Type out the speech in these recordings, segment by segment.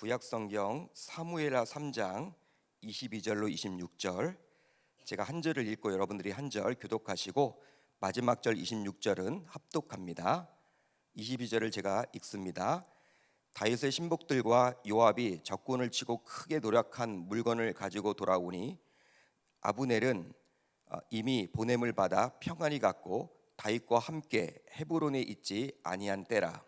구약성경 사무엘하 3장 22절로 26절, 제가 한 절을 읽고 여러분들이 한 절 교독하시고 마지막 절 26절은 합독합니다. 22절을 제가 읽습니다. 다윗의 신복들과 요압이 적군을 치고 크게 노력한 물건을 가지고 돌아오니 아브넬은 이미 보냄을 받아 평안히 갔고 다윗과 함께 헤브론에 있지 아니한 때라.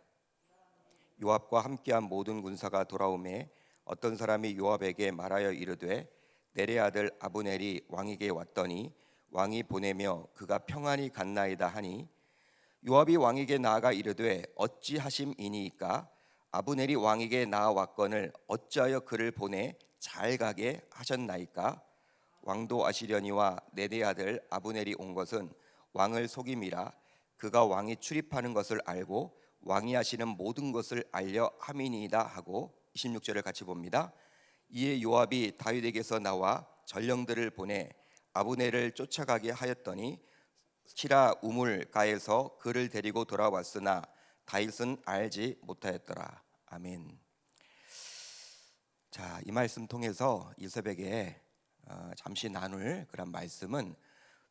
요압과 함께한 모든 군사가 돌아오매 어떤 사람이 요압에게 말하여 이르되 내레 아들 아브넬이 왕에게 왔더니 왕이 보내며 그가 평안히 갔나이다 하니 요압이 왕에게 나아가 이르되 어찌하심이니이까 아브넬이 왕에게 나아왔거늘 어찌하여 그를 보내 잘 가게 하셨나이까. 왕도 아시려니와 내레 아들 아브넬이 온 것은 왕을 속임이라. 그가 왕이 출입하는 것을 알고 왕이 하시는 모든 것을 알려 함이니이다 하고 26절을 같이 봅니다. 이에 요압이 다윗에게서 나와 전령들을 보내 아브넬을 쫓아가게 하였더니 시라 우물가에서 그를 데리고 돌아왔으나 다윗은 알지 못하였더라. 아멘. 자, 이 말씀 통해서 이세벨에게 잠시 나눌 그런 말씀은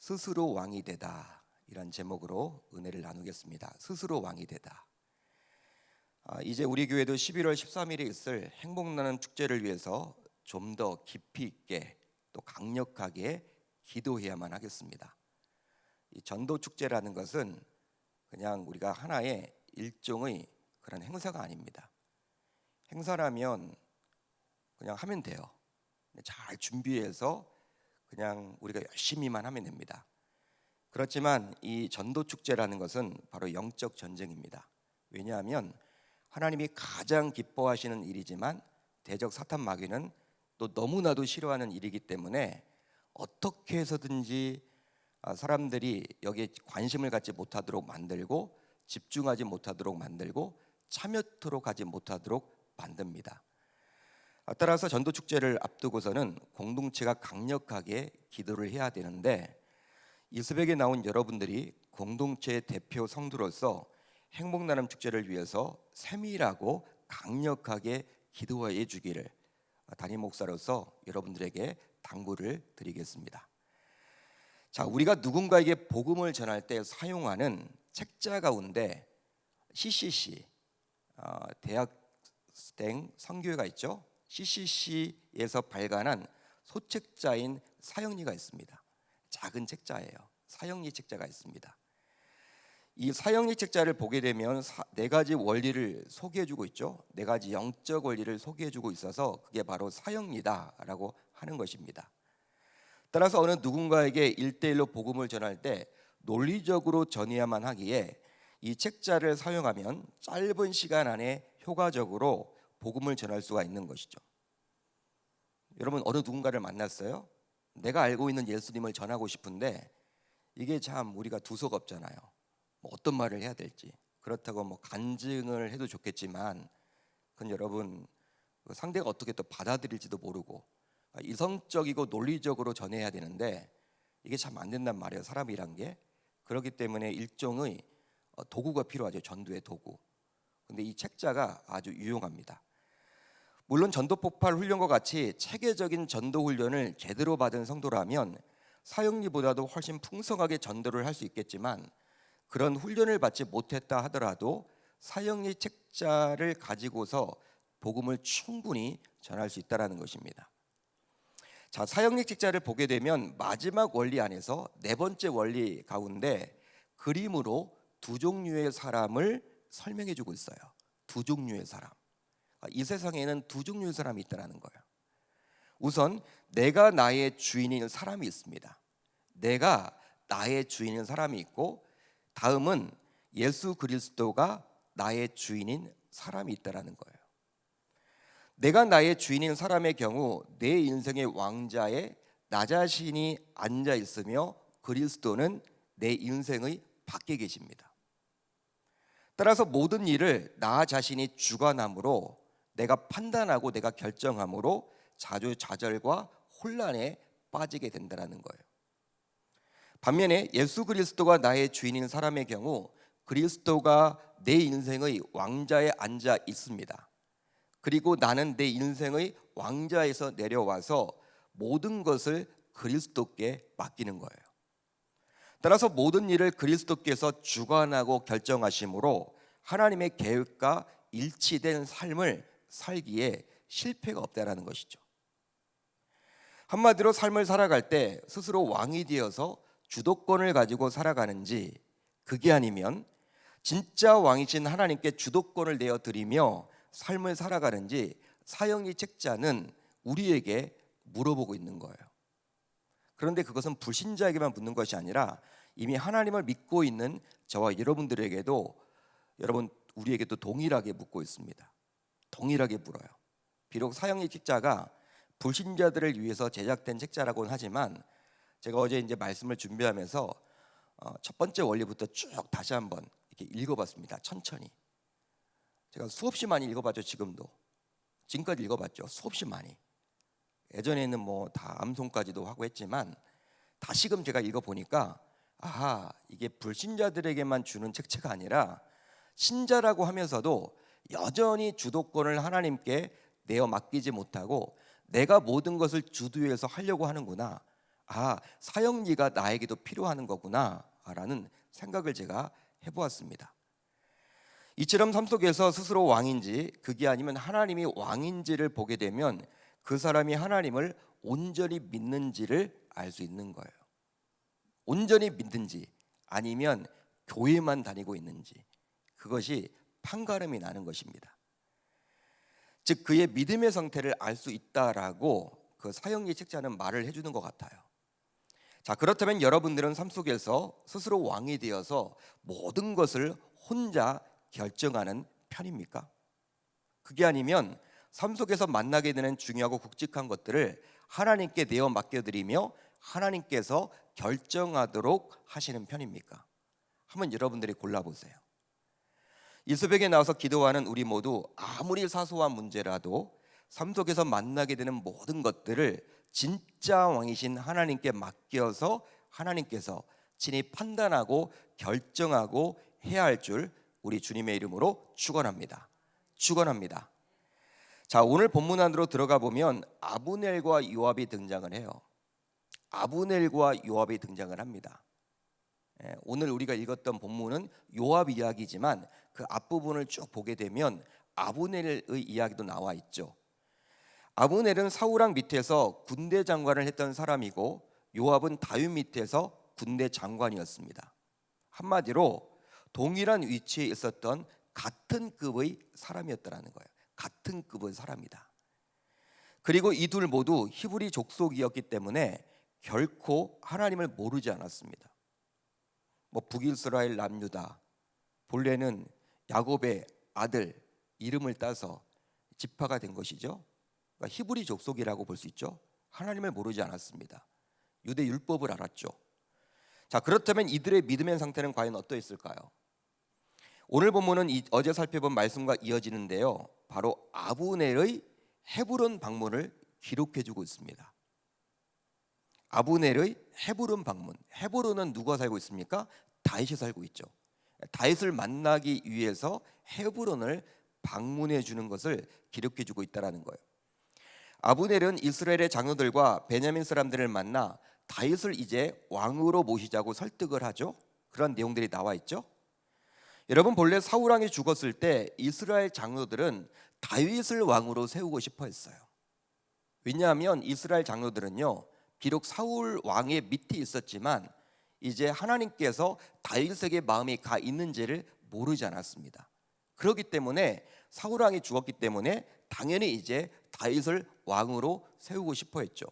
스스로 왕이 되다, 이런 제목으로 은혜를 나누겠습니다. 스스로 왕이 되다. 이제 우리 교회도 11월 13일에 있을 행복나눔 축제를 위해서 좀 더 깊이 있게 또 강력하게 기도해야만 하겠습니다. 이 전도 축제라는 것은 그냥 우리가 하나의 일종의 그런 행사가 아닙니다. 행사라면 그냥 하면 돼요. 잘 준비해서 그냥 우리가 열심히만 하면 됩니다. 그렇지만 이 전도 축제라는 것은 바로 영적 전쟁입니다. 왜냐하면 하나님이 가장 기뻐하시는 일이지만 대적 사탄 마귀는 또 너무나도 싫어하는 일이기 때문에 어떻게 해서든지 사람들이 여기에 관심을 갖지 못하도록 만들고 집중하지 못하도록 만들고 참여토록 하지 못하도록 만듭니다. 따라서 전도축제를 앞두고서는 공동체가 강력하게 기도를 해야 되는데 이스백에 나온 여러분들이 공동체의 대표 성도로서 행복나눔 축제를 위해서 세밀하고 강력하게 기도해 주기를 담임 목사로서 여러분들에게 당부를 드리겠습니다. 자, 우리가 누군가에게 복음을 전할 때 사용하는 책자 가운데 CCC, 대학생 선교회가 있죠. CCC에서 발간한 소책자인 사형리가 있습니다. 작은 책자예요. 사형리 책자가 있습니다. 이 사형리 책자를 보게 되면 네 가지 원리를 소개해주고 있죠. 네 가지 영적 원리를 소개해주고 있어서 그게 바로 사형리다라고 하는 것입니다. 따라서 어느 누군가에게 1대1로 복음을 전할 때 논리적으로 전해야만 하기에 이 책자를 사용하면 짧은 시간 안에 효과적으로 복음을 전할 수가 있는 것이죠. 여러분, 어느 누군가를 만났어요? 내가 알고 있는 예수님을 전하고 싶은데 이게 참 우리가 두서가 없잖아요. 어떤 말을 해야 될지. 그렇다고 간증을 해도 좋겠지만 그건 여러분 상대가 어떻게 또 받아들일지도 모르고 이성적이고 논리적으로 전해야 되는데 이게 참 안 된단 말이에요. 사람이란 게. 그렇기 때문에 일종의 도구가 필요하죠. 전도의 도구. 근데 이 책자가 아주 유용합니다. 물론 전도 폭발 훈련과 같이 체계적인 전도 훈련을 제대로 받은 성도라면 사형리보다도 훨씬 풍성하게 전도를 할 수 있겠지만 그런 훈련을 받지 못했다 하더라도 사형리 책자를 가지고서 복음을 충분히 전할 수 있다는 것입니다. 자, 사형리 책자를 보게 되면 마지막 원리 안에서 네 번째 원리 가운데 그림으로 두 종류의 사람을 설명해 주고 있어요. 두 종류의 사람. 이 세상에는 두 종류의 사람이 있다는 거예요. 우선 내가 나의 주인인 사람이 있습니다. 내가 나의 주인인 사람이 있고 다음은 예수 그리스도가 나의 주인인 사람이 있다는 거예요. 내가 나의 주인인 사람의 경우 내 인생의 왕자에 나 자신이 앉아 있으며 그리스도는 내 인생의 밖에 계십니다. 따라서 모든 일을 나 자신이 주관함으로 내가 판단하고 내가 결정함으로 자주자절과 혼란에 빠지게 된다는 거예요. 반면에 예수 그리스도가 나의 주인인 사람의 경우 그리스도가 내 인생의 왕자에 앉아 있습니다. 그리고 나는 내 인생의 왕좌에서 내려와서 모든 것을 그리스도께 맡기는 거예요. 따라서 모든 일을 그리스도께서 주관하고 결정하심으로 하나님의 계획과 일치된 삶을 살기에 실패가 없다라는 것이죠. 한마디로 삶을 살아갈 때 스스로 왕이 되어서 주도권을 가지고 살아가는지, 그게 아니면 진짜 왕이신 하나님께 주도권을 내어 드리며 삶을 살아가는지 사형리 책자는 우리에게 물어보고 있는 거예요. 그런데 그것은 불신자에게만 묻는 것이 아니라 이미 하나님을 믿고 있는 저와 여러분들에게도, 우리에게도 동일하게 묻고 있습니다. 동일하게 물어요. 비록 사형리 책자가 불신자들을 위해서 제작된 책자라고는 하지만 제가 어제 이제 말씀을 준비하면서 첫 번째 원리부터 쭉 다시 한번 이렇게 읽어봤습니다. 천천히. 제가 수없이 많이 읽어봤죠. 지금까지 읽어봤죠. 수없이 많이. 예전에는 뭐 다 암송까지도 하고 했지만 다시금 제가 읽어보니까 아하, 이게 불신자들에게만 주는 책체가 아니라 신자라고 하면서도 여전히 주도권을 하나님께 내어 맡기지 못하고 내가 모든 것을 주도해서 하려고 하는구나. 아, 사형리가 나에게도 필요한 거구나 라는 생각을 제가 해보았습니다. 이처럼 삶 속에서 스스로 왕인지 그게 아니면 하나님이 왕인지를 보게 되면 그 사람이 하나님을 온전히 믿는지를 알 수 있는 거예요. 온전히 믿는지 아니면 교회만 다니고 있는지, 그것이 판가름이 나는 것입니다. 즉 그의 믿음의 상태를 알 수 있다라고 그 사형리 책자는 말을 해주는 것 같아요. 자, 그렇다면 여러분들은 삶 속에서 스스로 왕이 되어서 모든 것을 혼자 결정하는 편입니까? 그게 아니면 삶 속에서 만나게 되는 중요하고 굵직한 것들을 하나님께 내어 맡겨드리며 하나님께서 결정하도록 하시는 편입니까? 한번 여러분들이 골라보세요. 이 새벽에 나와서 기도하는 우리 모두 아무리 사소한 문제라도 삶 속에서 만나게 되는 모든 것들을 진짜 왕이신 하나님께 맡겨서 하나님께서 친히 판단하고 결정하고 해야 할 줄 우리 주님의 이름으로 축원합니다. 축원합니다. 자, 오늘 본문 안으로 들어가 보면 아브넬과 요압이 등장을 해요. 아브넬과 요압이 등장을 합니다. 오늘 우리가 읽었던 본문은 요압 이야기지만 그 앞부분을 쭉 보게 되면 아브넬의 이야기도 나와 있죠. 아브넬은 사울왕 밑에서 군대 장관을 했던 사람이고 요압은 다윗 밑에서 군대 장관이었습니다. 한마디로 동일한 위치에 있었던 같은 급의 사람이었다는 거예요. 같은 급의 사람이다. 그리고 이 둘 모두 히브리 족속이었기 때문에 결코 하나님을 모르지 않았습니다. 북이스라엘 남유다, 본래는 야곱의 아들 이름을 따서 지파가 된 것이죠. 그러니까 히브리 족속이라고 볼 수 있죠. 하나님을 모르지 않았습니다. 유대 율법을 알았죠. 자, 그렇다면 이들의 믿음의 상태는 과연 어떠했을까요? 오늘 본문은 어제 살펴본 말씀과 이어지는데요, 바로 아브넬의 헤브론 방문을 기록해주고 있습니다. 아브넬의 헤브론 방문. 헤브론은 누가 살고 있습니까? 다윗이 살고 있죠. 다윗을 만나기 위해서 헤브론을 방문해 주는 것을 기록해 주고 있다는 거예요. 아브넬은 이스라엘의 장로들과 베냐민 사람들을 만나 다윗을 이제 왕으로 모시자고 설득을 하죠. 그런 내용들이 나와 있죠. 여러분, 본래 사울 왕이 죽었을 때 이스라엘 장로들은 다윗을 왕으로 세우고 싶어 했어요. 왜냐하면 이스라엘 장로들은요, 비록 사울 왕의 밑에 있었지만 이제 하나님께서 다윗에게 마음이 가 있는지를 모르지 않았습니다. 그렇기 때문에 사울 왕이 죽었기 때문에 당연히 이제 다윗을 왕으로 세우고 싶어 했죠.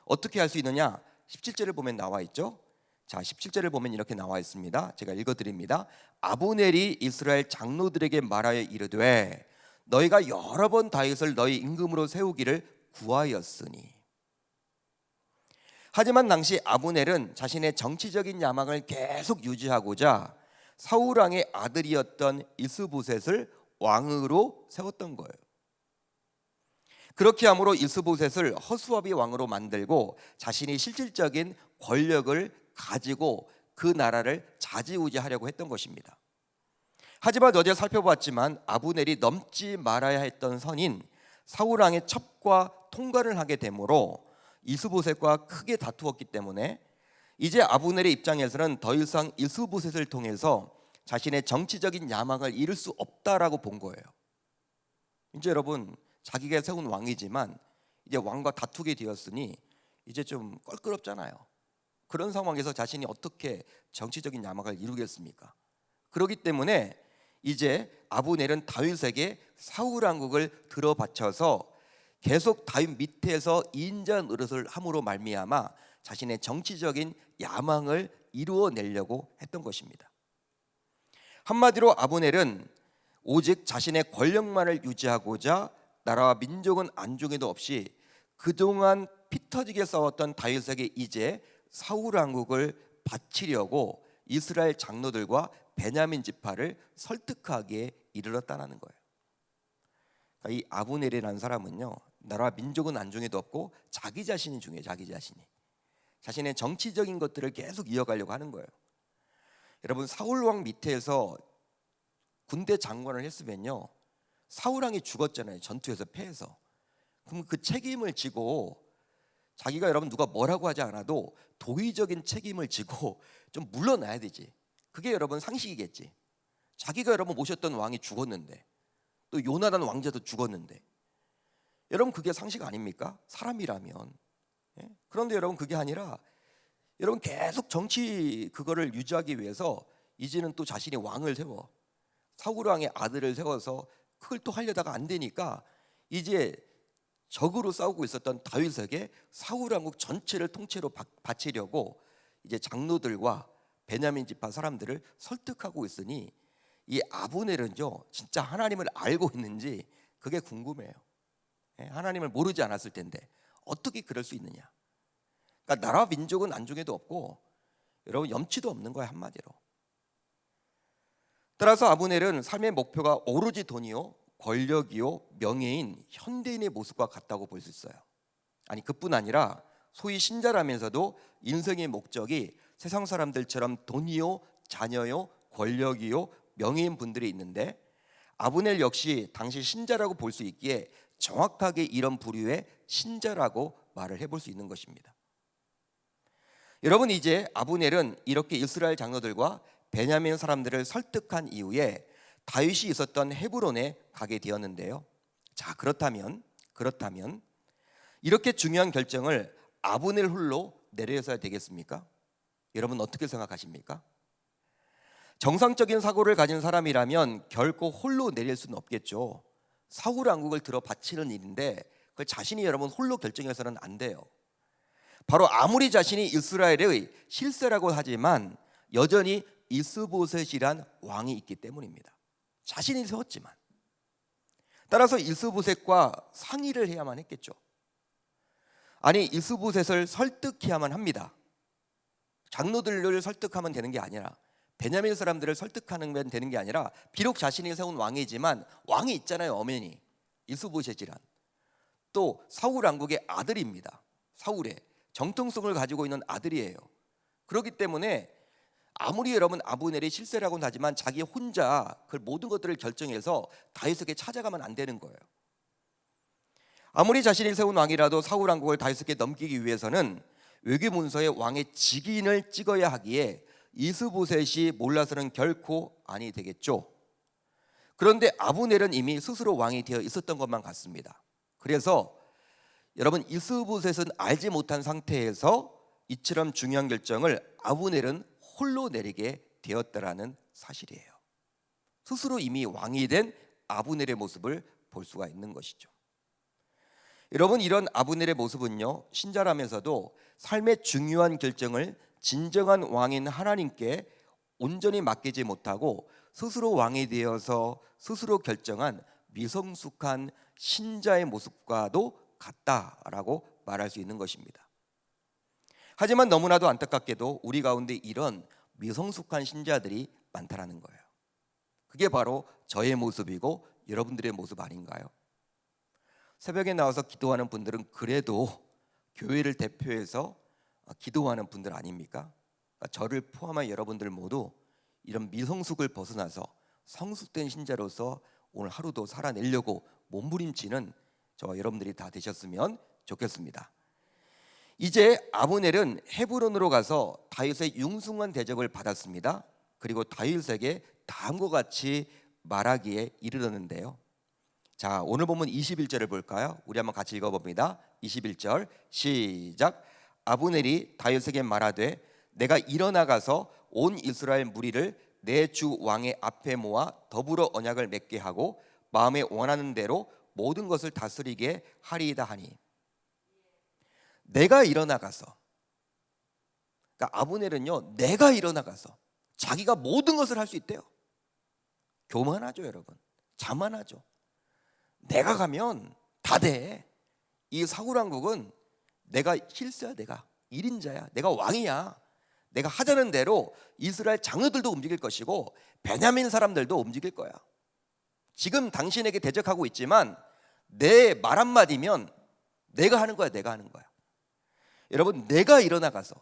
어떻게 할 수 있느냐? 17절을 보면 나와 있죠. 자, 17절을 보면 이렇게 나와 있습니다. 제가 읽어드립니다. 아브넬이 이스라엘 장로들에게 말하여 이르되 너희가 여러 번 다윗을 너희 임금으로 세우기를 구하였으니. 하지만 당시 아브넬은 자신의 정치적인 야망을 계속 유지하고자 사울 왕의 아들이었던 이스보셋을 왕으로 세웠던 거예요. 그렇게 함으로 이스보셋을 허수아비 왕으로 만들고 자신이 실질적인 권력을 가지고 그 나라를 좌지우지하려고 했던 것입니다. 하지만 어제 살펴봤지만 아브넬이 넘지 말아야 했던 선인 사울 왕의 첩과 통관을 하게 되므로 이스보셋과 크게 다투었기 때문에 이제 아브넬의 입장에서는 더 이상 이스보셋을 통해서 자신의 정치적인 야망을 이룰 수 없다라고 본 거예요. 이제 여러분, 자기가 세운 왕이지만 이제 왕과 다투게 되었으니 이제 좀 껄끄럽잖아요. 그런 상황에서 자신이 어떻게 정치적인 야망을 이루겠습니까? 그렇기 때문에 이제 아브넬은 다윗에게 사울 왕국을 들어바쳐서 계속 다윗 밑에서 인자 노릇을 함으로 말미암아 자신의 정치적인 야망을 이루어내려고 했던 것입니다. 한마디로 아브넬은 오직 자신의 권력만을 유지하고자 나라와 민족은 안중에도 없이 그동안 피터지게 싸웠던 다윗에게 이제 사울 왕국을 바치려고 이스라엘 장로들과 베냐민 지파를 설득하기에 이르렀다는 거예요. 그러니까 이 아브넬이라는 사람은요, 나라와 민족은 안중에도 없고 자기 자신이 중요해요. 자기 자신이 자신의 정치적인 것들을 계속 이어가려고 하는 거예요. 여러분, 사울 왕 밑에서 군대 장관을 했으면요, 사울 왕이 죽었잖아요. 전투에서 패해서. 그럼 그 책임을 지고 자기가 여러분 누가 뭐라고 하지 않아도 도의적인 책임을 지고 좀 물러나야 되지. 그게 여러분 상식이겠지. 자기가 여러분 모셨던 왕이 죽었는데, 또 요나단 왕자도 죽었는데, 여러분 그게 상식 아닙니까? 사람이라면. 예? 그런데 여러분 그게 아니라 여러분 계속 정치 그거를 유지하기 위해서 이제는 또 자신이 왕을 세워, 사울 왕의 아들을 세워서 그걸 또 하려다가 안 되니까 이제 적으로 싸우고 있었던 다윗에게 사울 왕국 전체를 통째로 바치려고 이제 장로들과 베냐민 지파 사람들을 설득하고 있으니 이 아브넬은요, 진짜 하나님을 알고 있는지 그게 궁금해요. 하나님을 모르지 않았을 텐데 어떻게 그럴 수 있느냐. 그러니까 나라 민족은 안중에도 없고 여러분 염치도 없는 거야, 한마디로. 따라서 아브넬은 삶의 목표가 오로지 돈이요, 권력이요, 명예인 현대인의 모습과 같다고 볼 수 있어요. 아니, 그뿐 아니라 소위 신자라면서도 인생의 목적이 세상 사람들처럼 돈이요, 자녀요, 권력이요, 명예인 분들이 있는데 아브넬 역시 당시 신자라고 볼 수 있기에 정확하게 이런 부류의 신자라고 말을 해볼 수 있는 것입니다. 여러분, 이제 아브넬은 이렇게 이스라엘 장로들과 베냐민 사람들을 설득한 이후에 다윗이 있었던 헤브론에 가게 되었는데요. 자, 그렇다면 이렇게 중요한 결정을 아브넬 홀로 내려야 되겠습니까? 여러분 어떻게 생각하십니까? 정상적인 사고를 가진 사람이라면 결코 홀로 내릴 수는 없겠죠. 사울 왕국을 들어 바치는 일인데 그걸 자신이 여러분 홀로 결정해서는 안 돼요. 바로 아무리 자신이 이스라엘의 실세라고 하지만 여전히 이스보셋이란 왕이 있기 때문입니다. 자신이 세웠지만. 따라서 이스보셋과 상의를 해야만 했겠죠. 아니, 이스보셋을 설득해야만 합니다. 장로들을 설득하면 되는 게 아니라, 베냐민 사람들을 설득하면 되는 게 아니라, 비록 자신이 세운 왕이지만 왕이 있잖아요, 엄연히. 이스보셋이란 또 사울 왕국의 아들입니다. 사울의 정통성을 가지고 있는 아들이에요. 그렇기 때문에 아무리 여러분 아브넬이 실세라고는 하지만 자기 혼자 그 모든 것들을 결정해서 다윗에게 찾아가면 안 되는 거예요. 아무리 자신이 세운 왕이라도 사울 왕국을 다윗에게 넘기기 위해서는 외교문서에 왕의 직인을 찍어야 하기에 이스보셋이 몰라서는 결코 아니 되겠죠. 그런데 아브넬은 이미 스스로 왕이 되어 있었던 것만 같습니다. 그래서 여러분 이스보셋은 알지 못한 상태에서 이처럼 중요한 결정을 아브넬은 홀로 내리게 되었다라는 사실이에요. 스스로 이미 왕이 된 아브넬의 모습을 볼 수가 있는 것이죠. 여러분, 이런 아브넬의 모습은요, 신자라면서도 삶의 중요한 결정을 진정한 왕인 하나님께 온전히 맡기지 못하고 스스로 왕이 되어서 스스로 결정한 미성숙한 신자의 모습과도 같다라고 말할 수 있는 것입니다. 하지만 너무나도 안타깝게도 우리 가운데 이런 미성숙한 신자들이 많다라는 거예요. 그게 바로 저의 모습이고 여러분들의 모습 아닌가요? 새벽에 나와서 기도하는 분들은 그래도 교회를 대표해서 기도하는 분들 아닙니까? 저를 포함한 여러분들 모두 이런 미성숙을 벗어나서 성숙된 신자로서 오늘 하루도 살아내려고 몸부림치는 저와 여러분들이 다 되셨으면 좋겠습니다. 이제 아브넬은 헤브론으로 가서 다윗의 융숭한 대접을 받았습니다. 그리고 다윗에게 다음과 같이 말하기에 이르렀는데요. 자, 오늘 본문 21절을 볼까요? 우리 한번 같이 읽어봅니다. 21절 시작. 아브넬이 다윗에게 말하되 내가 일어나가서 온 이스라엘 무리를 내 주 왕의 앞에 모아 더불어 언약을 맺게 하고 마음에 원하는 대로 모든 것을 다스리게 하리이다 하니. 내가 일어나가서, 그러니까 아브넬은요, 내가 일어나가서 자기가 모든 것을 할 수 있대요. 교만하죠, 여러분. 자만하죠. 내가 가면 다 돼. 이 사울왕국은 내가 실세야. 내가 1인자야. 내가 왕이야. 내가 하자는 대로 이스라엘 장로들도 움직일 것이고 베냐민 사람들도 움직일 거야. 지금 당신에게 대적하고 있지만 내 말 한마디면 내가 하는 거야. 내가 하는 거야. 여러분, 내가 일어나가서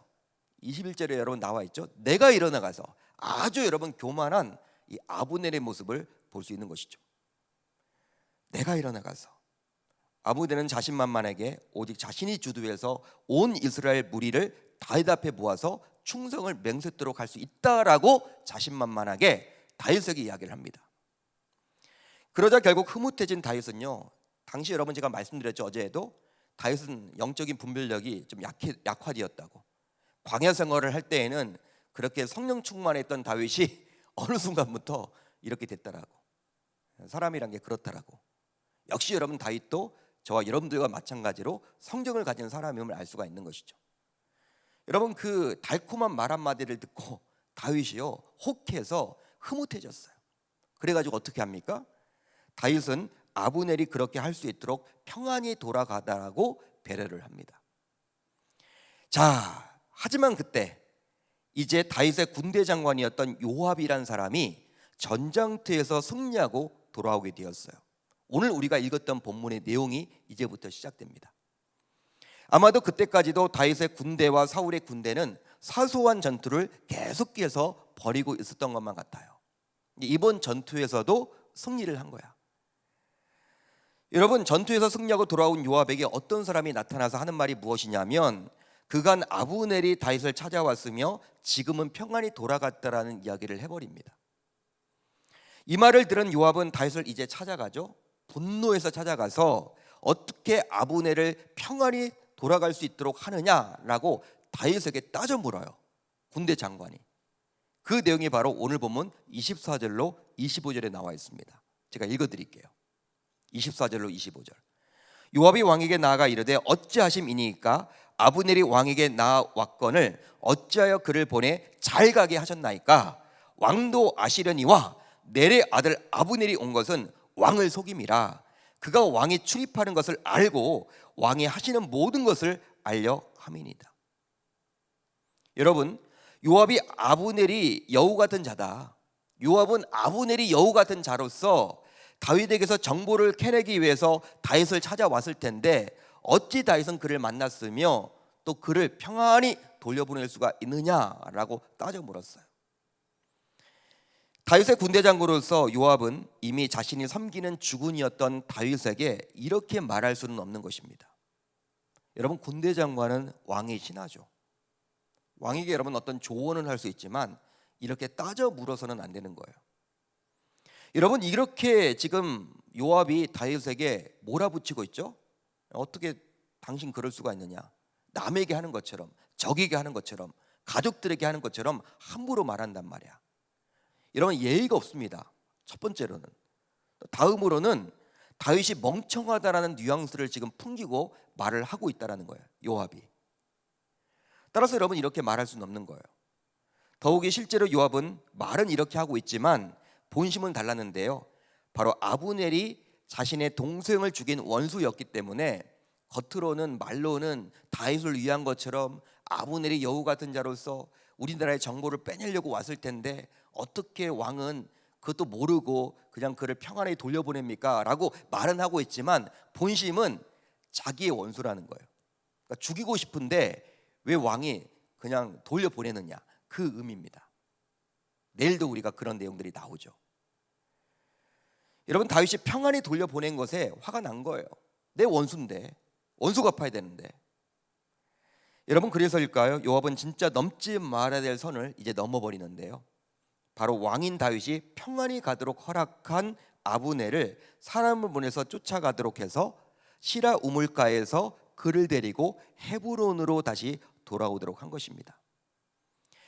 21절에 여러분 나와 있죠. 내가 일어나가서 아주 여러분 교만한 이 아브넬의 모습을 볼 수 있는 것이죠. 내가 일어나가서. 아브넬은 자신만만하게 오직 자신이 주도해서 온 이스라엘 무리를 다윗 앞에 모아서 충성을 맹세토록 할 수 있다라고 자신만만하게 다윗에게 이야기를 합니다. 그러자 결국 흐뭇해진 다윗은요, 당시 여러분 제가 말씀드렸죠. 어제에도 다윗은 영적인 분별력이 좀 약화되었다고. 광야 생활을 할 때에는 그렇게 성령 충만했던 다윗이 어느 순간부터 이렇게 됐다라고. 사람이란 게 그렇다라고. 역시 여러분 다윗도 저와 여러분들과 마찬가지로 성경을 가진 사람임을 알 수가 있는 것이죠. 여러분, 그 달콤한 말 한마디를 듣고 다윗이요 혹해서 흐뭇해졌어요. 그래가지고 어떻게 합니까? 다윗은 아브넬이 그렇게 할 수 있도록 평안히 돌아가다라고 배려를 합니다. 자, 하지만 그때 이제 다윗의 군대 장관이었던 요압이란 사람이 전장터에서 승리하고 돌아오게 되었어요. 오늘 우리가 읽었던 본문의 내용이 이제부터 시작됩니다. 아마도 그때까지도 다윗의 군대와 사울의 군대는 사소한 전투를 계속해서 벌이고 있었던 것만 같아요. 이번 전투에서도 승리를 한 거야. 여러분, 전투에서 승리하고 돌아온 요압에게 어떤 사람이 나타나서 하는 말이 무엇이냐면 그간 아브넬이 다윗을 찾아왔으며 지금은 평안히 돌아갔다라는 이야기를 해버립니다. 이 말을 들은 요압은 다윗을 이제 찾아가죠. 분노해서 찾아가서 어떻게 아브넬을 평안히 돌아갈 수 있도록 하느냐라고 다윗에게 따져 물어요. 군대 장관이. 그 내용이 바로 오늘 본문 24절로 25절에 나와 있습니다. 제가 읽어드릴게요. 24절로 25절. 요압이 왕에게 나아가 이르되 어찌하심이니까 아브넬이 왕에게 나아왔거늘 어찌하여 그를 보내 잘 가게 하셨나이까. 왕도 아시려니와 넬의 아들 아브넬이 온 것은 왕을 속임이라. 그가 왕이 출입하는 것을 알고 왕이 하시는 모든 것을 알려 함이니이다. 여러분, 요압이 아브넬이 여우 같은 자다. 요압은 아브넬이 여우 같은 자로서 다윗에게서 정보를 캐내기 위해서 다윗을 찾아왔을 텐데 어찌 다윗은 그를 만났으며 또 그를 평안히 돌려보낼 수가 있느냐라고 따져 물었어요. 다윗의 군대 장군으로서 요압은 이미 자신이 섬기는 주군이었던 다윗에게 이렇게 말할 수는 없는 것입니다. 여러분, 군대 장관은 왕의 신하죠. 왕에게 여러분 어떤 조언을 할 수 있지만 이렇게 따져 물어서는 안 되는 거예요. 여러분, 이렇게 지금 요압이 다윗에게 몰아붙이고 있죠. 어떻게 당신 그럴 수가 있느냐. 남에게 하는 것처럼, 적에게 하는 것처럼, 가족들에게 하는 것처럼 함부로 말한단 말이야. 여러분, 예의가 없습니다. 첫 번째로는. 다음으로는 다윗이 멍청하다라는 뉘앙스를 지금 풍기고 말을 하고 있다는 거예요. 요압이. 따라서 여러분, 이렇게 말할 수는 없는 거예요. 더욱이 실제로 요압은 말은 이렇게 하고 있지만 본심은 달랐는데요. 바로 아브넬이 자신의 동생을 죽인 원수였기 때문에 겉으로는 말로는 다윗을 위한 것처럼 아브넬이 여우 같은 자로서 우리나라의 정보를 빼내려고 왔을 텐데 어떻게 왕은 그것도 모르고 그냥 그를 평안히 돌려보냅니까? 라고 말은 하고 있지만 본심은 자기의 원수라는 거예요. 그러니까 죽이고 싶은데 왜 왕이 그냥 돌려보내느냐, 그 의미입니다. 내일도 우리가 그런 내용들이 나오죠. 여러분, 다윗이 평안히 돌려보낸 것에 화가 난 거예요. 내 원수인데, 원수 갚아야 되는데. 여러분, 그래서일까요? 요압은 진짜 넘지 말아야 될 선을 이제 넘어버리는데요. 바로 왕인 다윗이 평안히 가도록 허락한 아브넬을 사람을 보내서 쫓아가도록 해서 시라 우물가에서 그를 데리고 헤브론으로 다시 돌아오도록 한 것입니다.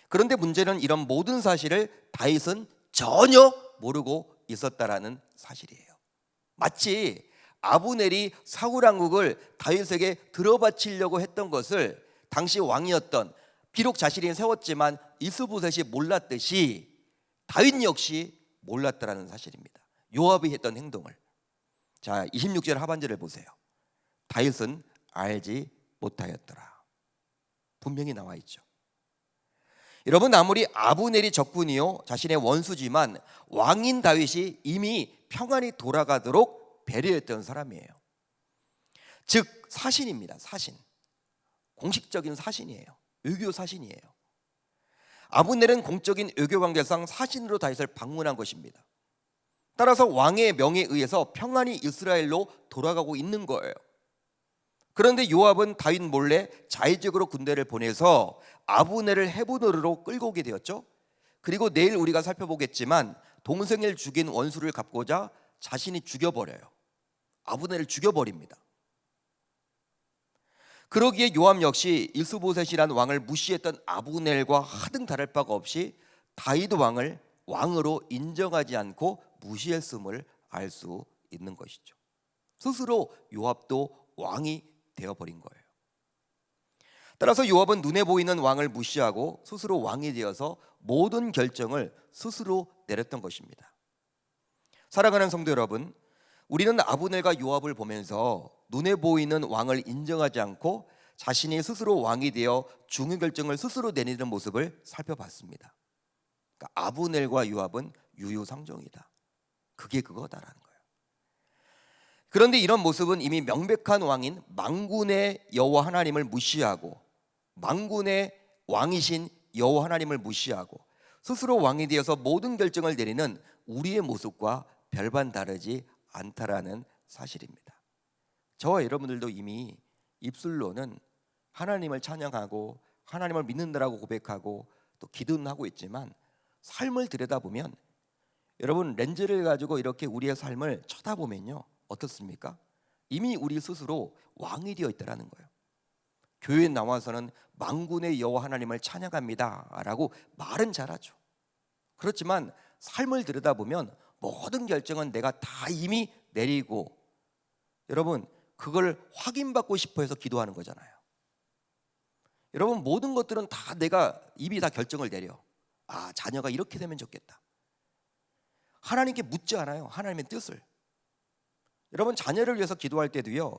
그런데 문제는 이런 모든 사실을 다윗은 전혀 모르고 있었다라는 사실이에요. 마치 아브넬이 사울 왕국을 다윗에게 들어바치려고 했던 것을 당시 왕이었던, 비록 자신이 세웠지만 이스보셋이 몰랐듯이 다윗 역시 몰랐다라는 사실입니다. 요압이 했던 행동을. 자, 26절 하반절을 보세요. 다윗은 알지 못하였더라. 분명히 나와 있죠. 여러분, 아무리 아브넬이 적군이요 자신의 원수지만 왕인 다윗이 이미 평안히 돌아가도록 배려했던 사람이에요. 즉 사신입니다. 사신. 공식적인 사신이에요. 외교 사신이에요. 아브넬은 공적인 외교 관계상 사신으로 다윗을 방문한 것입니다. 따라서 왕의 명에 의해서 평안히 이스라엘로 돌아가고 있는 거예요. 그런데 요압은 다윗 몰래 자의적으로 군대를 보내서 아브넬을 헤브론으로 끌고 오게 되었죠. 그리고 내일 우리가 살펴보겠지만 동생을 죽인 원수를 갚고자 자신이 죽여버려요. 아브넬을 죽여버립니다. 그러기에 요압 역시 이스보셋이라는 왕을 무시했던 아브넬과 하등 다를 바가 없이 다윗 왕을 왕으로 인정하지 않고 무시했음을 알 수 있는 것이죠. 스스로 요압도 왕이 되어버린 거예요. 따라서 요압은 눈에 보이는 왕을 무시하고 스스로 왕이 되어서 모든 결정을 스스로 내렸던 것입니다. 사랑하는 성도 여러분, 우리는 아브넬과 요압을 보면서 눈에 보이는 왕을 인정하지 않고 자신이 스스로 왕이 되어 중요 결정을 스스로 내리는 모습을 살펴봤습니다. 그러니까 아브넬과 요압은 유유상종이다. 그게 그거다라는 거예요. 그런데 이런 모습은 이미 명백한 왕인 만군의 여호와 하나님을 무시하고, 만군의 왕이신 여호와 하나님을 무시하고 스스로 왕이 되어서 모든 결정을 내리는 우리의 모습과 별반 다르지 않다라는 사실입니다. 저와 여러분들도 이미 입술로는 하나님을 찬양하고 하나님을 믿는다라고 고백하고 또 기도는 하고 있지만 삶을 들여다보면, 여러분 렌즈를 가지고 이렇게 우리의 삶을 쳐다보면요, 어떻습니까? 이미 우리 스스로 왕이 되어 있다라는 거예요. 교회에 나와서는 만군의 여호와 하나님을 찬양합니다 라고 말은 잘하죠. 그렇지만 삶을 들여다보면 모든 결정은 내가 다 이미 내리고, 여러분 그걸 확인받고 싶어 해서 기도하는 거잖아요. 여러분 모든 것들은 다 내가 이미 다 결정을 내려. 아, 자녀가 이렇게 되면 좋겠다. 하나님께 묻지 않아요. 하나님의 뜻을. 여러분 자녀를 위해서 기도할 때도요,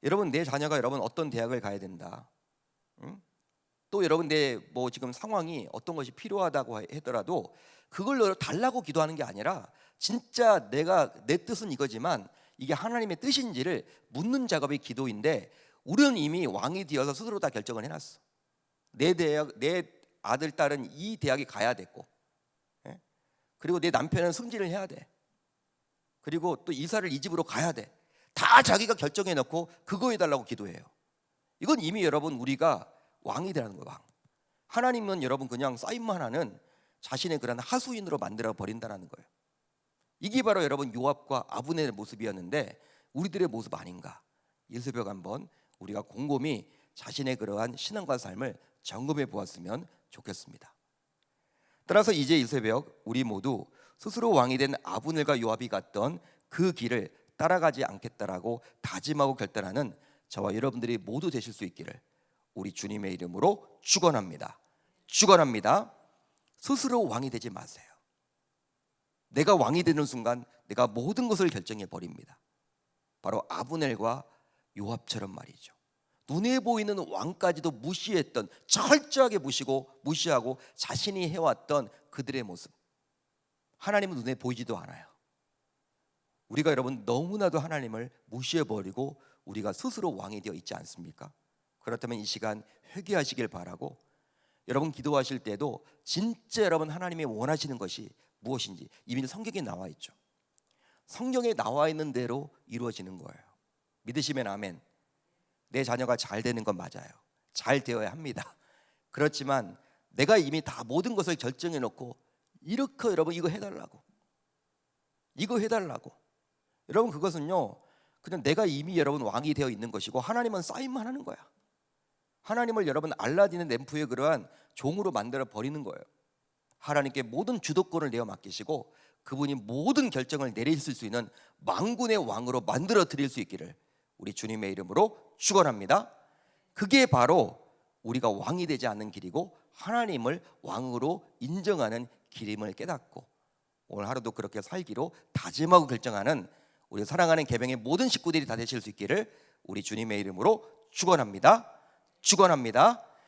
여러분 내 자녀가 여러분 어떤 대학을 가야 된다, 또 여러분 내 뭐 지금 상황이 어떤 것이 필요하다고 하더라도 그걸 달라고 기도하는 게 아니라 진짜 내가 내 뜻은 이거지만 이게 하나님의 뜻인지를 묻는 작업이 기도인데, 우리는 이미 왕이 되어서 스스로 다 결정을 해놨어. 내 아들 딸은 이 대학에 가야 됐고, 그리고 내 남편은 승진을 해야 돼. 그리고 또 이사를 이 집으로 가야 돼. 다 자기가 결정해 놓고 그거 해달라고 기도해요. 이건 이미 여러분 우리가 왕이 되라는 거예요. 왕. 하나님은 여러분 그냥 사인만 하는 자신의 그런 하수인으로 만들어 버린다는 거예요. 이게 바로 여러분 요압과 아브넬의 모습이었는데 우리들의 모습 아닌가? 이 새벽 한번 우리가 곰곰이 자신의 그러한 신앙과 삶을 점검해 보았으면 좋겠습니다. 따라서 이제 이 새벽 우리 모두 스스로 왕이 된 아브넬과 요압이 갔던 그 길을 따라가지 않겠다라고 다짐하고 결단하는 저와 여러분들이 모두 되실 수 있기를 우리 주님의 이름으로 축원합니다. 축원합니다. 스스로 왕이 되지 마세요. 내가 왕이 되는 순간 내가 모든 것을 결정해 버립니다. 바로 아브넬과 요압처럼 말이죠. 눈에 보이는 왕까지도 무시했던, 철저하게 무시하고 자신이 해왔던 그들의 모습. 하나님은 눈에 보이지도 않아요. 우리가 여러분 너무나도 하나님을 무시해버리고 우리가 스스로 왕이 되어 있지 않습니까? 그렇다면 이 시간 회개하시길 바라고, 여러분 기도하실 때도 진짜 여러분 하나님이 원하시는 것이 무엇인지 이미 성경에 나와 있죠. 성경에 나와 있는 대로 이루어지는 거예요. 믿으시면 아멘. 내 자녀가 잘 되는 건 맞아요. 잘 되어야 합니다. 그렇지만 내가 이미 다 모든 것을 결정해 놓고 이렇게 여러분 이거 해달라고, 이거 해달라고, 여러분 그것은요 그냥 내가 이미 여러분 왕이 되어 있는 것이고 하나님은 사인만 하는 거야. 하나님을 여러분 알라딘의 램프의 그러한 종으로 만들어 버리는 거예요. 하나님께 모든 주도권을 내어 맡기시고 그분이 모든 결정을 내리실 수 있는 만군의 왕으로 만들어 드릴 수 있기를 우리 주님의 이름으로 축원합니다. 그게 바로 우리가 왕이 되지 않는 길이고 하나님을 왕으로 인정하는 길임을 깨닫고 오늘 하루도 그렇게 살기로 다짐하고 결정하는 우리 사랑하는 계명의 모든 식구들이 다 되실 수 있기를 우리 주님의 이름으로 축원합니다. 축원합니다.